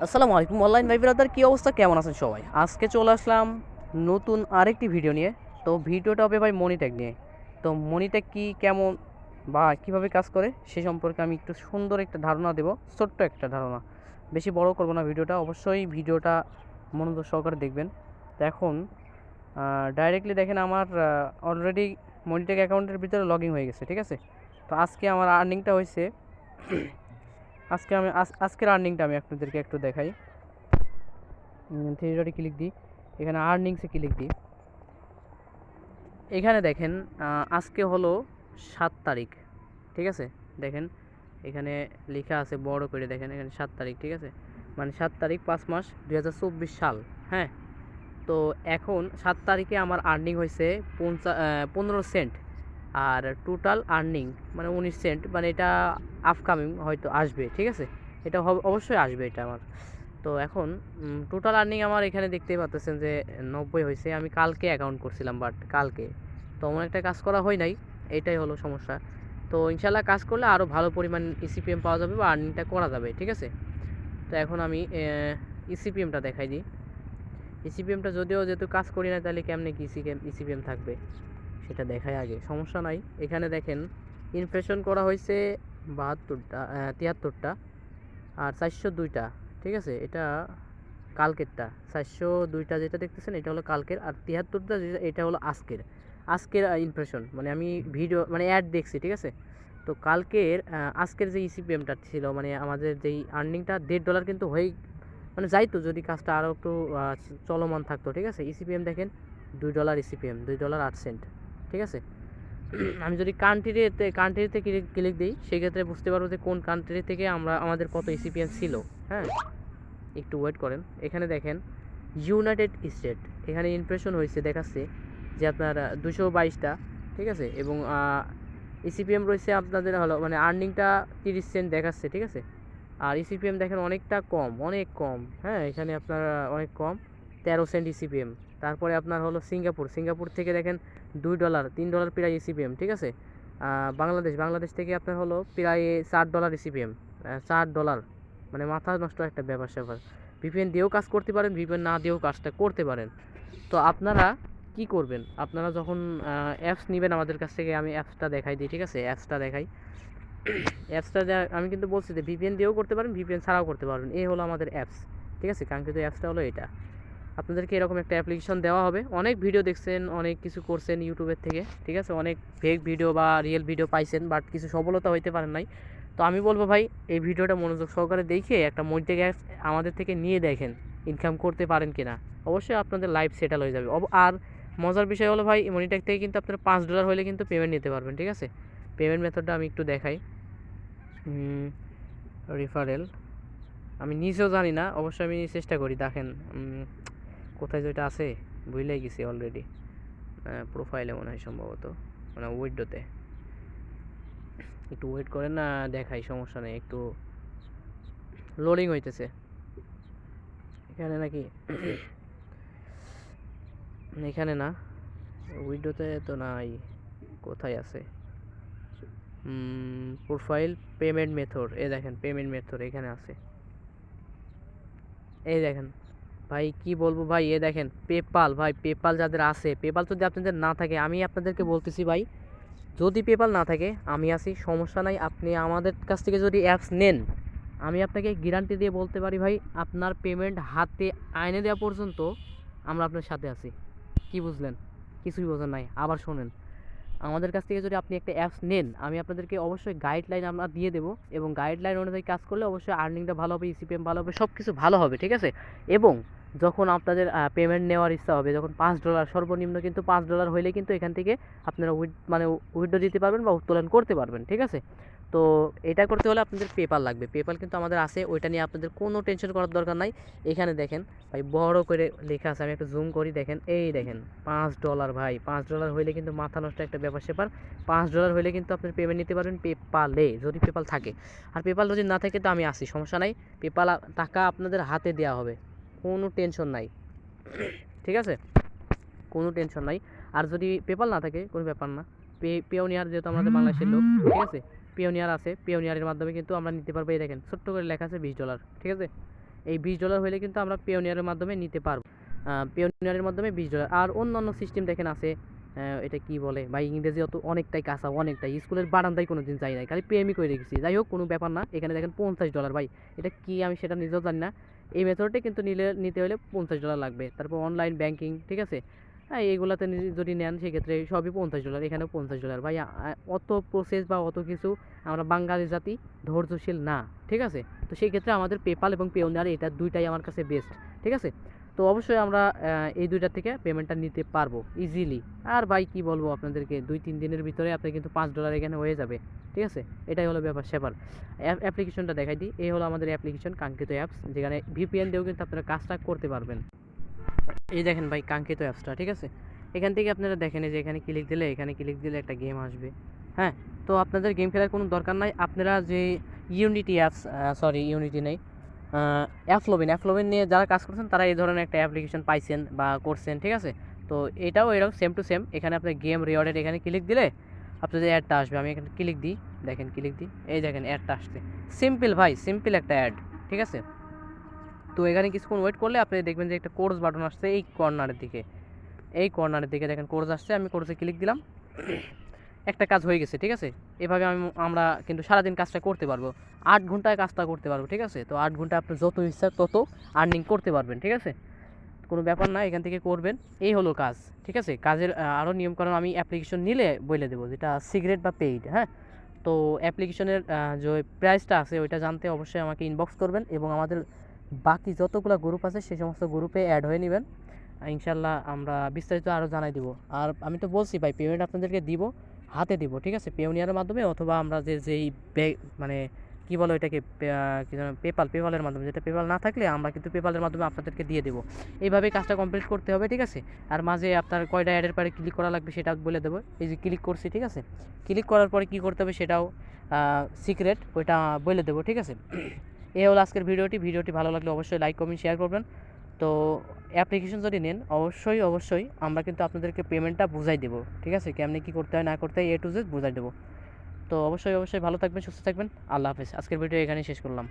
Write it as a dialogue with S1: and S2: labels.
S1: আসসালামু আলাইকুম অনলাইন ভাই ব্রাদার, কী অবস্থা, কেমন আছেন সবাই? আজকে চলে আসলাম নতুন আরেকটি ভিডিও নিয়ে। তো ভিডিওটা হবে ভাই মনিট্যাগ নিয়ে। তো মনিট্যাগ কি, কেমন বা কিভাবে কাজ করে সে সম্পর্কে আমি একটু সুন্দর একটা ধারণা দেব, ছোট্ট একটা ধারণা। বেশি বড় করব না ভিডিওটা, অবশ্যই ভিডিওটা মনোযোগ সহকারে দেখবেন। তো এখন ডাইরেক্টলি দেখেন আমার অলরেডি মনিট্যাগ অ্যাকাউন্টের ভিতরে লগ ইন হয়ে গেছে, ঠিক আছে? তো আজকে আমার আর্নিংটা হয়েছে আজকের আর্নিংটা আমি আপনাদেরকে একটু দেখাই। থ্রি ডটে ক্লিক দিই, এখানে আর্নিংসে ক্লিক দিই। এখানে দেখেন আজকে হলো 7 তারিখ, ঠিক আছে? দেখেন এখানে লেখা আছে বড় করে, দেখেন এখানে 7 তারিখ, ঠিক আছে? মানে 7 তারিখ 5 মাস 2024 সাল। হ্যাঁ, তো এখন 7 তারিখে আমার আর্নিং হয়েছে 15 সেন্ট। আর টোটাল আর্নিং মানে 19 সেন্ট, মানে এটা আপকামিং হয়তো আসবে, ঠিক আছে? এটা অবশ্যই আসবে এটা আমার। তো এখন টোটাল আর্নিং আমার এখানে দেখতেই পাচ্ছেন যে 90 হয়েছে। আমি কালকে অ্যাকাউন্ট করছিলাম, বাট কালকে তো এমন একটা কাজ করা হয় নাই, এইটাই হলো সমস্যা। তো ইনশাল্লাহ কাজ করলে আরও ভালো পরিমাণ ইসিপিএম পাওয়া যাবে বা আর্নিংটা করা যাবে, ঠিক আছে? তো এখন আমি ইসিপিএমটা দেখাই দিই। ইসিপিএমটা যদিও যেহেতু কাজ করি না, তাহলে কেমনে কি ইসিপিএম থাকবে সেটা দেখাই আগে, সমস্যা নাই। এখানে দেখেন ইমপ্রেশন করা হয়েছে 72টা, 73টা, আর 402টা, ঠিক আছে? এটা কালকেরটা। 402টা যেটা দেখতেছেন এটা হলো কালকের, আর 73টা যেটা এটা হলো আজকের। আজকের ইমপ্রেশন মানে আমি ভিডিও মানে অ্যাড দেখছি, ঠিক আছে? তো কালকের আজকের যে ইসিপিএমটা ছিল, মানে আমাদের যেই আর্নিংটা $1.5 কিন্তু হয়ে মানে যাইতো যদি কাজটা আরও একটু চলমান থাকতো, ঠিক আছে? ইসিপিএম দেখেন $2 ইসিপিএম, $2.08, ঠিক আছে? আমি যদি কান্ট্রিতে ক্লিক দিই, সেক্ষেত্রে বুঝতে পারবো যে কোন কান্ট্রি থেকে আমাদের কত ইসিপিএম ছিল। হ্যাঁ, একটু ওয়েট করেন। এখানে দেখেন ইউনাইটেড স্টেট, এখানে ইমপ্রেশন হয়েছে দেখাচ্ছে যে আপনার 222টা, ঠিক আছে? এবং ইসিপিএম রয়েছে আপনাদের হলো মানে আর্নিংটা 30 সেন্ট দেখাচ্ছে, ঠিক আছে? আর ইসিপিএম দেখেন অনেকটা কম, অনেক কম। হ্যাঁ, এখানে আপনার অনেক কম, 13 সেন্ট ইসিপিএম। তারপরে আপনার হলো সিঙ্গাপুর থেকে দেখেন $2, $3 প্রায় ইসিপিএম, ঠিক আছে? বাংলাদেশ থেকে আপনার হলো প্রায় $4 ইসিপিএম, $4, মানে মাথা নষ্ট একটা ব্যাপার স্যাপার। ভিপিএন দিয়েও কাজ করতে পারেন, ভিপিএন না দিয়েও কাজটা করতে পারেন। তো আপনারা কি করবেন, আপনারা যখন অ্যাপস নেবেন আমাদের কাছ থেকে, আমি অ্যাপসটা দেখাই দিই, ঠিক আছে? অ্যাপসটা দেখাই। অ্যাপসটা আমি কিন্তু বলছি যে ভিপিএন দিয়েও করতে পারেন, ভিপিএন ছাড়াও করতে পারবেন। এই হলো আমাদের অ্যাপস, ঠিক আছে? কাঙ্ক্ষিত অ্যাপসটা হলো এটা। আপনাদেরকে এরকম একটা অ্যাপ্লিকেশন দেওয়া হবে। অনেক ভিডিও দেখছেন, অনেক কিছু করছেন ইউটিউবের থেকে, ঠিক আছে? অনেক ফেক ভিডিও বা রিয়েল ভিডিও পাইছেন, বাট কিছু সফলতা হইতে পারেন নাই। তো আমি বলবো ভাই, এই ভিডিওটা মনোযোগ সহকারে দেখে একটা মনিট্যাগ অ্যাপস আমাদের থেকে নিয়ে দেখেন ইনকাম করতে পারেন কিনা। অবশ্যই আপনাদের লাইফ সেটেল হয়ে যাবে। আর মজার বিষয় হলো ভাই, মনিট্যাগ থেকে কিন্তু আপনারা $5 হলে কিন্তু পেমেন্ট নিতে পারবেন, ঠিক আছে? পেমেন্ট মেথডটা আমি একটু দেখাই। রেফারেল আমি নিজেও জানি না, অবশ্যই আমি চেষ্টা করি। দেখেন কোথায় যেটা আছে ভুলেই গেছি অলরেডি। প্রোফাইলে মনে হয় সম্ভবত, মানে উইডোতে। একটু ওয়েট করেন না, দেখাই, সমস্যা নেই। একটু লোডিং হইতেছে এখানে নাকি এখানে না, উইডোতে তো নাই। কোথায় আছে প্রোফাইল পেমেন্ট মেথড? এ দেখেন পেমেন্ট মেথড এখানে আছে, এই দেখেন। ভাই কি বলবো ভাই, এ দেখেন পেপাল। ভাই পেপাল যাদের আছে, পেপাল যদি আপনাদের না থাকে, আমি আপনাদেরকে বলতেছি ভাই, যদি পেপাল না থাকে আমি আছি, সমস্যা নাই। আপনি আমাদের কাছ থেকে যদি অ্যাপস নেন, আমি আপনাকে গ্যারান্টি দিয়ে বলতে পারি ভাই, আপনার পেমেন্ট হাতে আইনে দেওয়া পর্যন্ত আমরা আপনার সাথে আছি। কি বুঝলেন? কিছুই বোঝেন নাই। আবার শোনেন, আমাদের কাছ থেকে যদি আপনি একটা অ্যাপস নেন, আমি আপনাদেরকে অবশ্যই গাইডলাইন আমরা দিয়ে দেবো, এবং গাইডলাইন অনুযায়ী কাজ করলে অবশ্যই আর্নিংটা ভালো হবে, ইসিপিএম ভালো হবে, সব কিছু ভালো হবে, ঠিক আছে? এবং যখন আপনাদের পেমেন্ট নেওয়ার ইচ্ছা হবে, যখন $5 সর্বনিম্ন কিন্তু $5 হইলে কিন্তু এখান থেকে আপনারা উইথড্র দিতে পারবেন বা উত্তোলন করতে পারবেন, ঠিক আছে? তো এটা করতে হলে আপনাদের পেপাল লাগবে। পেপাল কিন্তু আমাদের আছে, ওইটা নিয়ে আপনাদের কোনো টেনশন করার দরকার নাই। এখানে দেখেন ভাই বড় করে লেখা আছে, আমি একটু জুম করি, দেখেন এই দেখেন $5 ভাই। $5 হইলে কিন্তু মাথা নষ্ট একটা ব্যাপার স্যাপার। $5 হইলে কিন্তু আপনি পেমেন্ট নিতে পারবেন পেপালে, যদি পেপাল থাকে। আর পেপাল যদি না থাকে তো আমি আসি, সমস্যা নাই। পেপাল টাকা আপনাদের হাতে দেওয়া হবে, কোনো টেনশন নাই, ঠিক আছে? কোনো টেনশন নাই। আর যদি পেপাল না থাকে কোনো ব্যাপার না, পেওনিয়ার যেহেতু আমাদের বাংলাদেশের লোক, ঠিক আছে? পেওনিয়ার আছে, পেওনিয়ারের মাধ্যমে কিন্তু আমরা নিতে পারবো। এই দেখেন ছোট্ট করে লেখা আছে $20, ঠিক আছে? এই $20 হলে কিন্তু আমরা পেওনিয়ারের মাধ্যমে নিতে পারবো। পেওনিয়ারের মাধ্যমে $20। আর অন্যান্য সিস্টেম দেখেন আছে, এটা কি বলে ভাই, ইংরেজি অত অনেকটাই কাঁচা, অনেকটাই স্কুলের বারান্দায় কোনো দিন যাই নাই, খালি পেএমই করে রেখেছি। যাই হোক, কোনো ব্যাপার না। এখানে দেখেন $50 ভাই, এটা কি আমি সেটা নিজেও জানি না। এই মেথডে কিন্তু নিতে হলে $50 লাগবে। তারপর অনলাইন ব্যাংকিং, ঠিক আছে, হ্যাঁ এইগুলাতে যদি নেন সেক্ষেত্রে সবই $50, এখানেও $50 ভাই। অত প্রসেস বা অত কিছু আমরা বাঙালি জাতি ধৈর্যশীল না, ঠিক আছে। তো সেই ক্ষেত্রে আমাদের পেপাল এবং পেওনিয়ার এটা দুইটাই আমার কাছে বেস্ট, ঠিক আছে। তো অবশ্যই আমরা এই দুইটা থেকে পেমেন্টটা নিতে পারবো ইজিলি। আর ভাই কি বলবো আপনাদেরকে, 2-3 দিনের ভিতরে আপনি কিন্তু $5 এখানে হয়ে যাবে, ঠিক আছে। এটাই হলো ব্যাপার স্যাপার। অ্যাপ্লিকেশনটা দেখাই দিই। এই হলো আমাদের অ্যাপ্লিকেশন কাঙ্ক্ষিত অ্যাপস, যেখানে ভিপিএন দিয়েও কিন্তু আপনারা কাজটা করতে পারবেন। এই দেখেন ভাই কাঙ্ক্ষিত অ্যাপসটা, ঠিক আছে। এখান থেকে আপনারা দেখেন যে এখানে ক্লিক দিলে একটা গেম আসবে। হ্যাঁ, তো আপনাদের গেম খেলার কোনো দরকার নাই। আপনারা যে ইউনিটি অ্যাপস, ইউনিটি নেই, অ্যাফলোবিন নিয়ে যারা কাজ করছেন তারা এই ধরনের একটা অ্যাপ্লিকেশন পাইছেন বা করছেন, ঠিক আছে। তো এটাও এরকম সেম টু সেম। এখানে আপনার গেম রিওয়ার্ডের এখানে ক্লিক দিলে আপনাদের অ্যাডটা আসবে। আমি এখানে ক্লিক দিই, দেখেন ক্লিক দিই, এই দেখেন অ্যাডটা আসছে। সিম্পল ভাই, সিম্পল একটা অ্যাড, ঠিক আছে। তো এখানে কিছুক্ষণ ওয়েট করলে আপনি দেখবেন যে একটা কোর্স বাটন আসছে এই কর্নারের দিকে দেখেন কোর্স আসছে। আমি কোর্সে ক্লিক দিলাম, একটা কাজ হয়ে গেছে, ঠিক আছে। এভাবে আমরা কিন্তু সারাদিন কাজটা করতে পারবো, 8 ঘন্টায় কাজটা করতে পারবো, ঠিক আছে। তো 8 ঘন্টা আপনি যত ইচ্ছা তত আর্নিং করতে পারবেন, ঠিক আছে। কোনো ব্যাপার না, এখান থেকে করবেন। এই হলো কাজ, ঠিক আছে। কাজের আরও নিয়মকানুন আমি অ্যাপ্লিকেশন নিলে বলে দেবো, যেটা সিক্রেট বা পেইড। হ্যাঁ, তো অ্যাপ্লিকেশনের যে প্রাইসটা আছে ওইটা জানতে অবশ্যই আমাকে ইনবক্স করবেন, এবং আমাদের বাকি যতগুলো গ্রুপ আছে সেই সমস্ত গ্রুপে অ্যাড হয়ে নেবেন। ইনশাল্লাহ আমরা বিস্তারিত আরও জানাই দিব। আর আমি তো বলছি ভাই, পেমেন্ট আপনাদেরকে দিব, হাতে দিব, ঠিক আছে, পেওনিয়ারের মাধ্যমে, অথবা আমরা যেই মানে কী বলো এটাকে, কী যেন, পেপালের মাধ্যমে। যেটা পেপাল না থাকলে আমরা কিন্তু পেপালের মাধ্যমে আপনাদেরকে দিয়ে দেবো। এইভাবে কাজটা কমপ্লিট করতে হবে, ঠিক আছে। আর মাঝে আপনার কয়টা অ্যাডের পরে ক্লিক করা লাগবে সেটা বলে দেবো। এই যে ক্লিক করছি, ঠিক আছে, ক্লিক করার পরে কী করতে হবে সেটাও সিক্রেট, ওইটা বলে দেবো, ঠিক আছে। এই হলো আজকের ভিডিওটি ভালো লাগলে অবশ্যই লাইক কমেন্ট শেয়ার করবেন। তো অ্যাপ্লিকেশন যদি নেন অবশ্যই আমরা কিন্তু আপনাদেরকে পেমেন্টটা বুঝাই দেবো, ঠিক আছে, কেমনি কী করতে হয় না করতে হয় A to Z বুঝাই দেবো। তো অবশ্যই ভালো থাকবেন, সুস্থ থাকবেন। আল্লাহ হাফেজ। আজকের ভিডিও এখানেই শেষ করলাম।